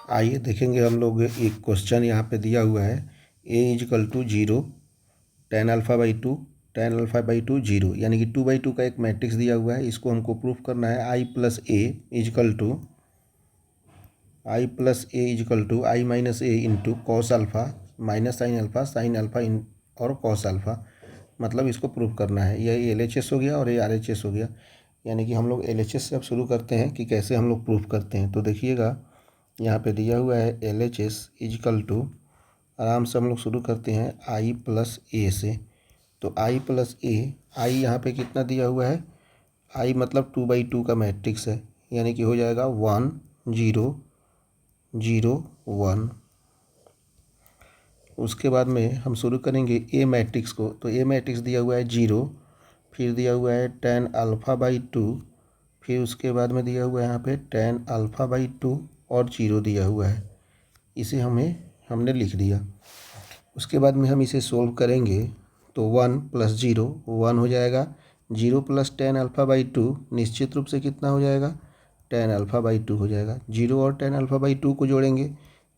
आइए देखेंगे हम लोग एक क्वेश्चन यहाँ पे दिया हुआ है a equal to 0 tan alpha by 2 tan alpha by 2 0, यानी कि 2/2 का एक मैट्रिक्स दिया हुआ है। इसको हमको प्रूफ करना है i plus a equal to I minus a into cos alpha minus sine alpha इन और कॉस अल्फ़ा, मतलब इसको प्रूफ करना है। ये LHS हो गया और ये RHS हो गया। यानी कि हम लोग LHS से अब शुरू करते हैं कि कैसे हम लोग प्रूफ करते हैं। तो देखिएगा यहाँ पे दिया हुआ है LHS इजकल टू, आराम से हम लोग शुरू करते हैं i प्लस ए से। तो i प्लस ए, आई यहाँ पे कितना दिया हुआ है, i मतलब 2/2 का मैट्रिक्स है, यानी कि हो जाएगा 1 0 0 1। उसके बाद में हम शुरू करेंगे ए मैट्रिक्स को। तो ए मैट्रिक्स दिया हुआ है 0, फिर दिया हुआ है tan अल्फ़ा बाई 2, फिर उसके बाद में दिया हुआ है यहाँ पे tan अल्फ़ा बाई 2 और 0 दिया हुआ है। इसे हमने लिख दिया। उसके बाद में हम इसे सोल्व करेंगे तो 1 प्लस 0 1 हो जाएगा, 0 प्लस tan अल्फ़ा बाई 2 निश्चित रूप से कितना हो जाएगा, tan अल्फ़ा बाई 2 हो जाएगा। 0 और tan अल्फ़ा बाई 2 को जोड़ेंगे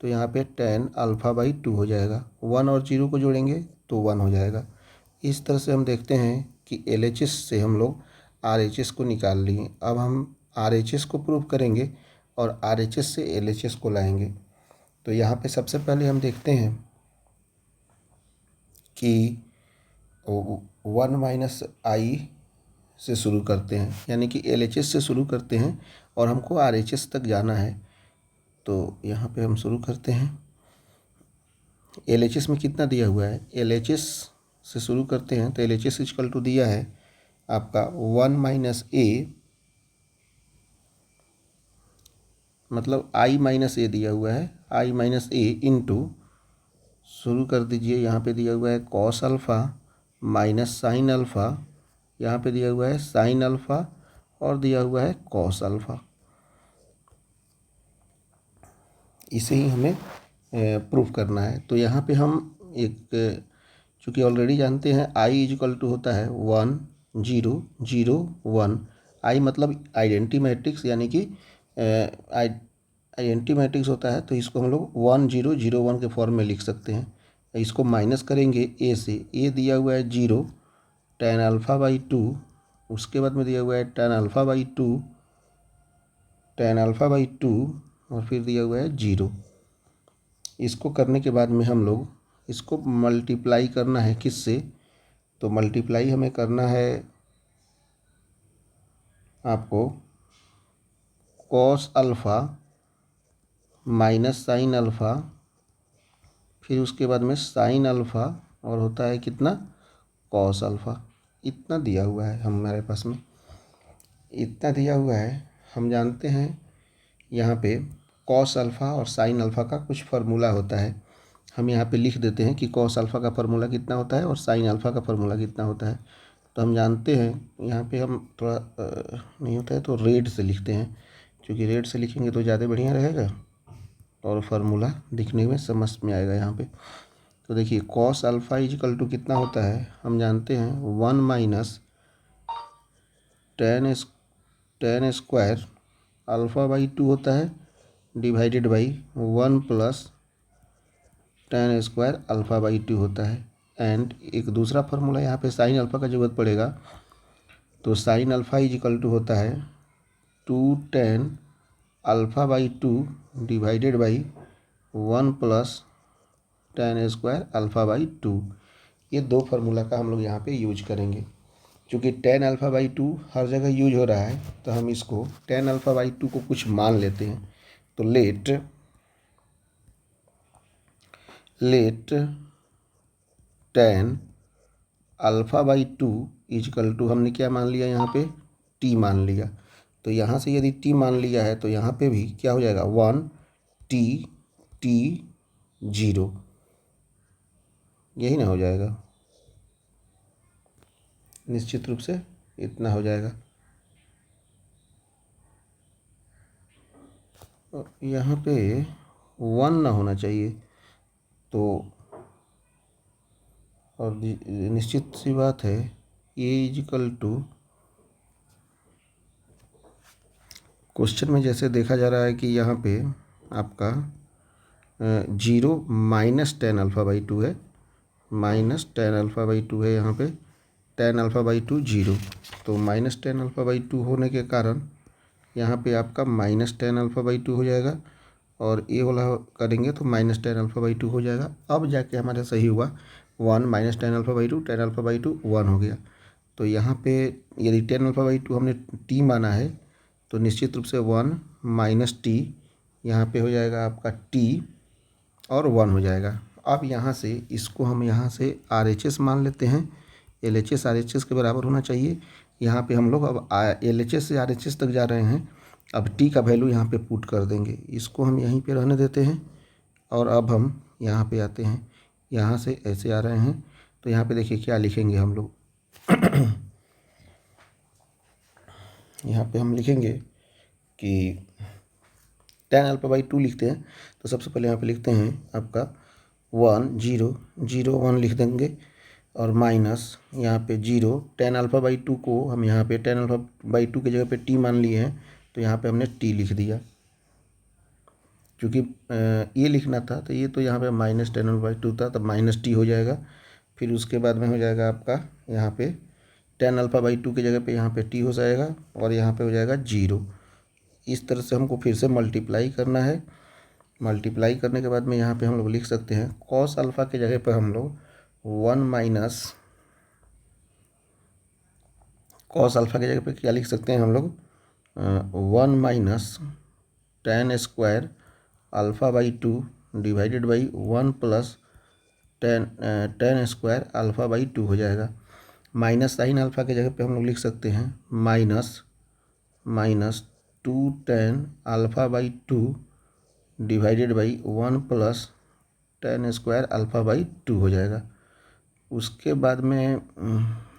तो यहाँ पे tan अल्फ़ा बाई 2 हो जाएगा। 1 और 0 को जोड़ेंगे तो 1 हो जाएगा। इस तरह से हम देखते हैं कि LHS से हम लोग RHS को निकाल लिए। अब हम RHS को प्रूव करेंगे और RHS से LHS को लाएंगे। तो यहाँ पे सबसे पहले हम देखते हैं कि 1 माइनस आई से शुरू करते हैं, यानी कि LHS से शुरू करते हैं और हमको RHS तक जाना है। तो यहाँ पे हम शुरू करते हैं। LHS में कितना दिया हुआ है, LHS से शुरू करते हैं तो LHS इक्वल टू दिया है आपका 1 माइनस ए, मतलब i माइनस ए दिया हुआ है, i माइनस ए इंटू, शुरू कर दीजिए, यहाँ पे दिया हुआ है cos alpha minus sine alpha, यहाँ पे दिया हुआ है साइन अल्फ़ा और दिया हुआ है कॉस अल्फ़ा। इसे ही हमें प्रूफ करना है। तो यहाँ पे हम एक, चूँकि ऑलरेडी जानते हैं i इजकल टू होता है 1 0 0 1। i मतलब आइडेंटिटी मैट्रिक्स, यानी कि आइडेंटिटी मैट्रिक्स होता है, तो इसको हम लोग 1 0 0 1 के फॉर्म में लिख सकते हैं। इसको माइनस करेंगे a से। a दिया हुआ है 0 tan अल्फ़ा बाई 2, उसके बाद में दिया हुआ है tan अल्फ़ा बाई 2 और फिर दिया हुआ है 0। इसको करने के बाद में हम लोग इसको मल्टीप्लाई करना है किससे, तो मल्टीप्लाई हमें करना है आपको cos alpha minus sine alpha, फिर उसके बाद में साइन अल्फ़ा और होता है कितना, कॉस अल्फ़ा। इतना दिया हुआ है हमारे पास में, इतना दिया हुआ है। हम जानते हैं यहाँ पे कॉस अल्फ़ा और साइन अल्फ़ा का कुछ फार्मूला होता है। हम यहाँ पे लिख देते हैं कि कॉस अल्फ़ा का फार्मूला कितना होता है और साइन अल्फ़ा का फार्मूला कितना होता है। तो हम जानते हैं, यहाँ पे हम थोड़ा नहीं होता है तो रेड से लिखते हैं, क्योंकि रेड से लिखेंगे तो ज़्यादा बढ़िया रहेगा और फार्मूला दिखने में समझ में आएगा यहाँ पे। तो देखिए कॉस अल्फ़ा इजकल टू कितना होता है, हम जानते हैं 1 minus tan square alpha by 2 होता है divided by 1 plus tan square alpha by 2 होता है। एंड एक दूसरा फार्मूला यहाँ पे साइन अल्फ़ा का जरूरत पड़ेगा, तो साइन अल्फ़ा इजकल टू होता है 2 tan alpha by 2 divided by 1 plus tan square alpha by 2। ये दो फार्मूला का हम लोग यहाँ पे यूज करेंगे। चूँकि tan अल्फ़ा बाई 2 हर जगह यूज हो रहा है, तो हम इसको tan अल्फ़ा बाई 2 को कुछ मान लेते हैं। तो let tan alpha by 2 equal to, हमने क्या मान लिया यहाँ पे, t मान लिया। तो यहाँ से यदि t मान लिया है तो यहाँ पे भी क्या हो जाएगा 1 t t 0, यही ना हो जाएगा, निश्चित रूप से इतना हो जाएगा। और यहाँ पे 1 ना होना चाहिए, तो और निश्चित सी बात है a इजकल टू, क्वेश्चन में जैसे देखा जा रहा है कि यहाँ पे आपका 0 minus ten alpha by two है, minus ten alpha by two है यहाँ पे, टेन अल्फ़ा बाई टू 0। तो minus ten alpha by two होने के कारण यहाँ पे आपका minus ten alpha by two हो जाएगा, और ये वाला करेंगे तो minus ten alpha by two हो जाएगा। अब जाके हमारा सही हुआ, 1 minus ten alpha by two, ten alpha by two 1 हो गया। तो यहाँ पे यदि टेन अल्फ़ा बाई टू हमने टी माना है तो निश्चित रूप से 1 माइनस टी यहाँ पे हो जाएगा आपका टी और 1 हो जाएगा। अब यहाँ से इसको हम यहाँ से आर एच एस मान लेते हैं, L H S R H S के बराबर होना चाहिए। यहाँ पे हम लोग अब एल एच एस से आर एच एस तक जा रहे हैं, अब टी का वैल्यू यहाँ पे पुट कर देंगे, इसको हम यहीं पे रहने देते हैं। और अब हम यहाँ पे आते हैं, यहाँ से ऐसे आ रहे हैं, तो यहाँ पे देखिए क्या लिखेंगे हम लोग यहाँ पे हम लिखेंगे कि टेन अल्फ़ा बाई टू लिखते हैं, तो सबसे पहले यहाँ पे लिखते हैं आपका 1 0 0 1 लिख देंगे, और माइनस यहाँ पे 0 टेन अल्फ़ा बाई टू को हम यहाँ पे टेन अल्फ़ा बाई टू की जगह पे टी मान लिए हैं, तो यहाँ पे हमने टी लिख दिया। क्योंकि ये लिखना था तो ये तो यहाँ पे minus ten alpha by to था, तब माइनस टी हो जाएगा। फिर उसके बाद में हो जाएगा आपका यहाँ पे टेन अल्फ़ा बाई टू की जगह पे यहाँ पे टी हो जाएगा, और यहाँ पे हो जाएगा 0। इस तरह से हमको फिर से मल्टीप्लाई करना है। मल्टीप्लाई करने के बाद में यहाँ पे हम लोग लिख सकते हैं कॉस अल्फ़ा के जगह पर हम लोग 1 माइनस कॉस अल्फ़ा की जगह पे क्या लिख सकते हैं हम लोग 1 minus tan square alpha by two divided by 1 plus tan square alpha by two हो जाएगा। माइनस साइन अल्फ़ा के जगह पे हम लोग लिख सकते हैं minus two ten alpha by two divided by 1 plus tan square alpha by two हो जाएगा। उसके बाद में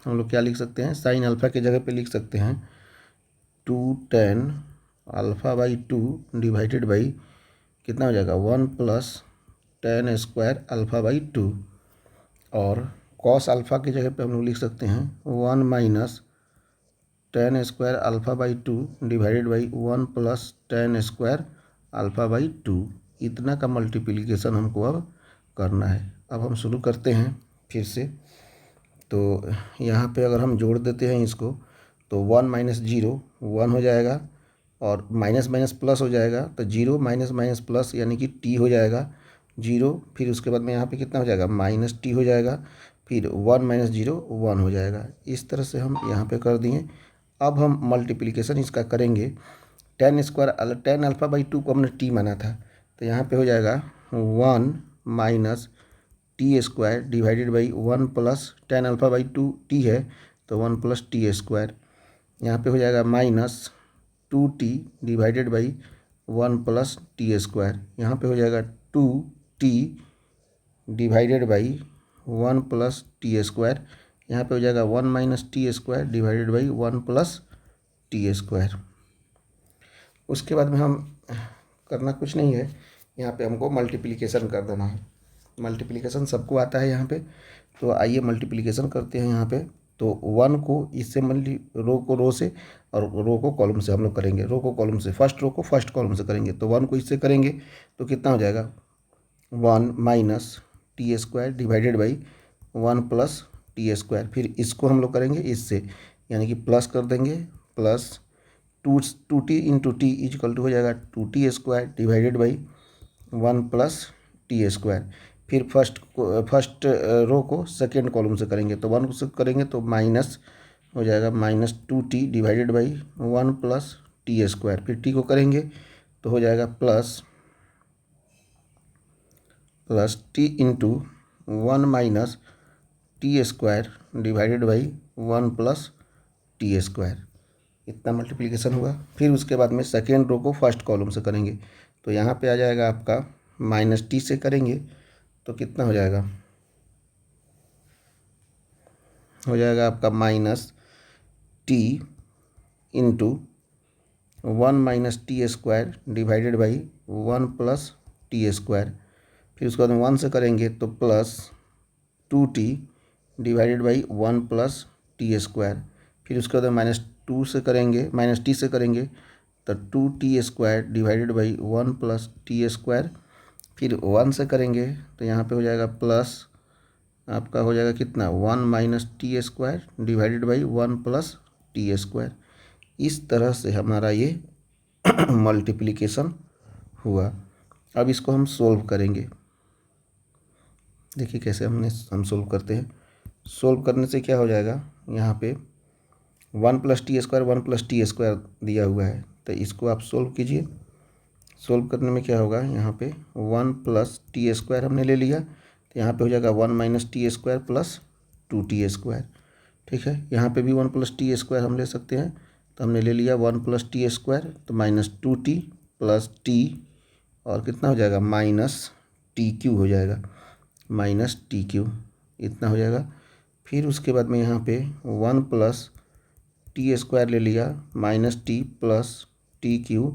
हम लोग क्या लिख सकते हैं, साइन अल्फ़ा के जगह पे लिख सकते हैं two ten alpha by two divided by कितना हो जाएगा 1 plus tan square alpha by two. और कॉस अल्फ़ा की जगह पे हम लोग लिख सकते हैं 1 minus tan square alpha by two divided by 1 plus tan square alpha by two. इतना का मल्टीप्लिकेशन हमको अब करना है। अब हम शुरू करते हैं फिर से। तो यहाँ पे अगर हम जोड़ देते हैं इसको तो 1 माइनस 0 1 हो जाएगा, और माइनस माइनस प्लस हो जाएगा, तो 0 माइनस माइनस प्लस यानी कि टी हो जाएगा 0। फिर उसके बाद में यहाँ पे कितना हो जाएगा माइनस टी हो जाएगा, फिर 1 माइनस 0 1 हो जाएगा। इस तरह से हम यहाँ पे कर दिए। अब हम मल्टीप्लिकेशन इसका करेंगे, टेन अल्फ़ा बाई टू को हमने टी माना था, तो यहाँ पे हो जाएगा 1 minus T square divided by 1 plus ten alpha by to T है तो 1 प्लस टी स्क्वायर। यहाँ पे हो जाएगा minus two T divided by 1 plus t square. यहाँ पे हो जाएगा 2 T divided by 1 plus t square. यहाँ पे हो जाएगा 1 minus T square divided by 1 plus t square. उसके बाद में हम करना कुछ नहीं है, यहाँ पे हमको मल्टीप्लिकेशन कर देना है। मल्टीप्लिकेशन सबको आता है यहाँ पे, तो आइए मल्टीप्लिकेशन करते हैं यहाँ पे। तो 1 को इससे रो को रो से और रो को कॉलम से हम लोग करेंगे। रो को कॉलम से, फर्स्ट रो को फर्स्ट कॉलम से करेंगे। तो 1 को इससे करेंगे तो कितना हो जाएगा 1 minus T square divided by 1 plus t square. फिर इसको हम लोग करेंगे इससे, यानी कि प्लस कर देंगे, plus two t into t equal to हो जाएगा 2t square divided by 1 plus t square. फिर फर्स्ट रो को सेकेंड कॉलम से करेंगे, तो 1 से करेंगे तो माइनस हो जाएगा minus 2t divided by 1 plus t square. फिर टी को करेंगे तो हो जाएगा plus T into 1 minus T square divided by 1 plus t square. इतना मल्टीप्लिकेशन हुआ। फिर उसके बाद में सेकेंड रो को फर्स्ट कॉलम से करेंगे, तो यहाँ पे आ जाएगा आपका माइनस टी से करेंगे तो कितना हो जाएगा आपका minus T into 1 minus T square divided by 1 plus t square. फिर उसके बाद में 1 से करेंगे तो plus 2t divided by 1 plus t square. फिर उसके बाद माइनस टी से करेंगे तो 2t² divided by 1 plus t²। फिर 1 से करेंगे तो यहाँ पे हो जाएगा प्लस आपका हो जाएगा कितना 1 minus t² divided by 1 plus t²। इस तरह से हमारा ये मल्टीप्लिकेशन हुआ। अब इसको हम सोल्व करेंगे। देखिए कैसे हम सोल्व करते हैं। सोल्व करने से क्या हो जाएगा, यहाँ पे 1 प्लस t² 1 प्लस t² दिया हुआ है, तो इसको आप सोल्व कीजिए। सोल्व करने में क्या होगा, यहाँ पे 1 प्लस t² हमने ले लिया, तो यहाँ पे हो जाएगा 1 माइनस t² प्लस 2t²। ठीक है, यहाँ पे भी 1 प्लस t² हम ले सकते हैं, तो हमने ले लिया 1 प्लस t², तो माइनस 2t प्लस t और कितना हो जाएगा माइनस tq हो जाएगा, माइनस tq इतना हो जाएगा। फिर उसके बाद में यहाँ पे 1 प्लस t² ले लिया, minus t plus tq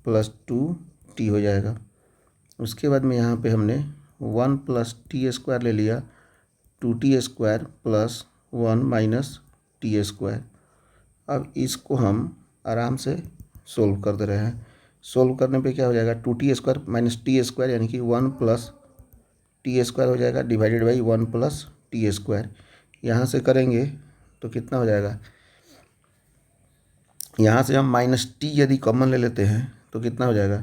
plus 2t हो जाएगा। उसके बाद में यहाँ पे हमने 1 प्लस t² ले लिया, 2t² प्लस 1 माइनस t²। अब इसको हम आराम से सोल्व कर दे रहे हैं। सोल्व करने पे क्या हो जाएगा 2t² माइनस t² यानी कि 1 प्लस t² हो जाएगा डिवाइडेड बाई 1 प्लस t²। यहाँ से करेंगे तो कितना हो जाएगा, यहाँ से हम माइनस t यदि कॉमन ले लेते हैं तो कितना हो जाएगा,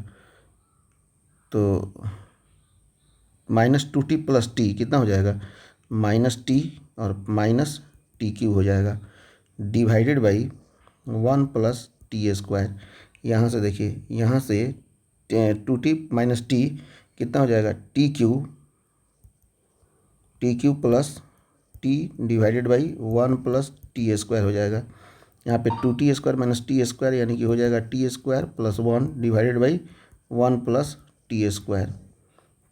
तो माइनस 2t प्लस t कितना हो जाएगा माइनस t और माइनस tq हो जाएगा डिवाइडेड बाई 1 प्लस t²। यहाँ से देखिए, यहाँ से 2t माइनस t कितना हो जाएगा tq plus t divided by 1 plus t² हो जाएगा। यहाँ पे 2t² माइनस t² यानी कि हो जाएगा t² plus 1 divided by 1 plus t²।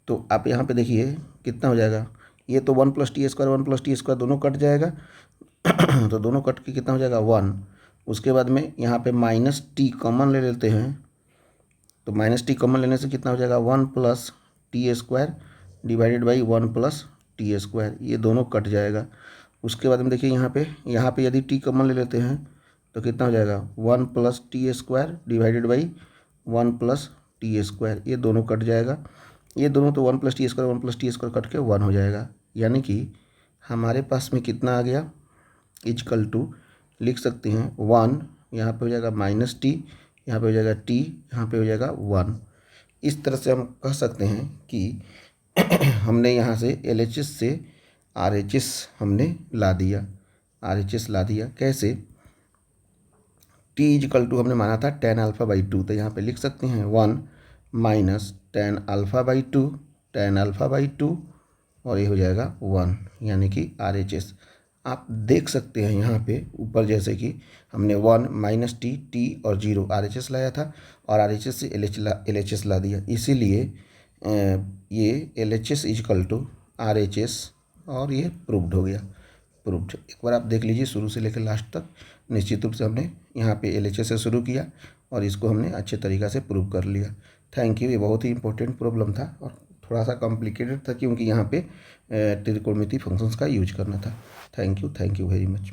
तो आप यहाँ पे देखिए कितना हो जाएगा, ये तो 1 प्लस t² दोनों कट जाएगा तो दोनों कट के कितना हो जाएगा 1। उसके बाद में यहाँ पे माइनस t कॉमन ले लेते हैं, तो माइनस t कॉमन लेने से कितना हो जाएगा 1 plus t² divided by 1 plus t², ये दोनों कट जाएगा। उसके बाद में देखिए यहाँ पे यदि t कॉमन ले लेते हैं तो कितना हो जाएगा 1 plus t² divided by 1 plus t², ये दोनों कट जाएगा। ये दोनों तो 1 प्लस t² कट के 1 हो जाएगा, यानी कि हमारे पास में कितना आ गया इजकल टू लिख सकते हैं 1, यहाँ पे हो जाएगा माइनस t, यहाँ पे हो जाएगा t, यहाँ पे हो जाएगा 1। इस तरह से हम कह सकते हैं कि हमने यहाँ से LHS से RHS हमने ला दिया, RHS ला दिया। कैसे, t इजकल टू हमने माना था tan α/2, तो यहाँ पे लिख सकते हैं 1 माइनस tan α/2 tan α/2 और ये हो जाएगा 1, यानी कि RHS। आप देख सकते हैं यहाँ पे ऊपर जैसे कि हमने 1 माइनस t और 0 RHS लाया था और RHS से LHS ला दिया, इसीलिए ये LHS इजकल टू RHS और ये प्रूव्ड हो गया। प्रूव्ड एक बार आप देख लीजिए शुरू से लेकर लास्ट तक। निश्चित रूप से हमने यहाँ पे LHS से शुरू किया और इसको हमने अच्छे तरीक़ा से प्रूव कर लिया। Thank you. ये बहुत ही इंपॉर्टेंट प्रॉब्लम था और थोड़ा सा कॉम्प्लिकेटेड था क्योंकि यहाँ पे त्रिकोणमिति फंक्शंस का यूज करना था। Thank you very much.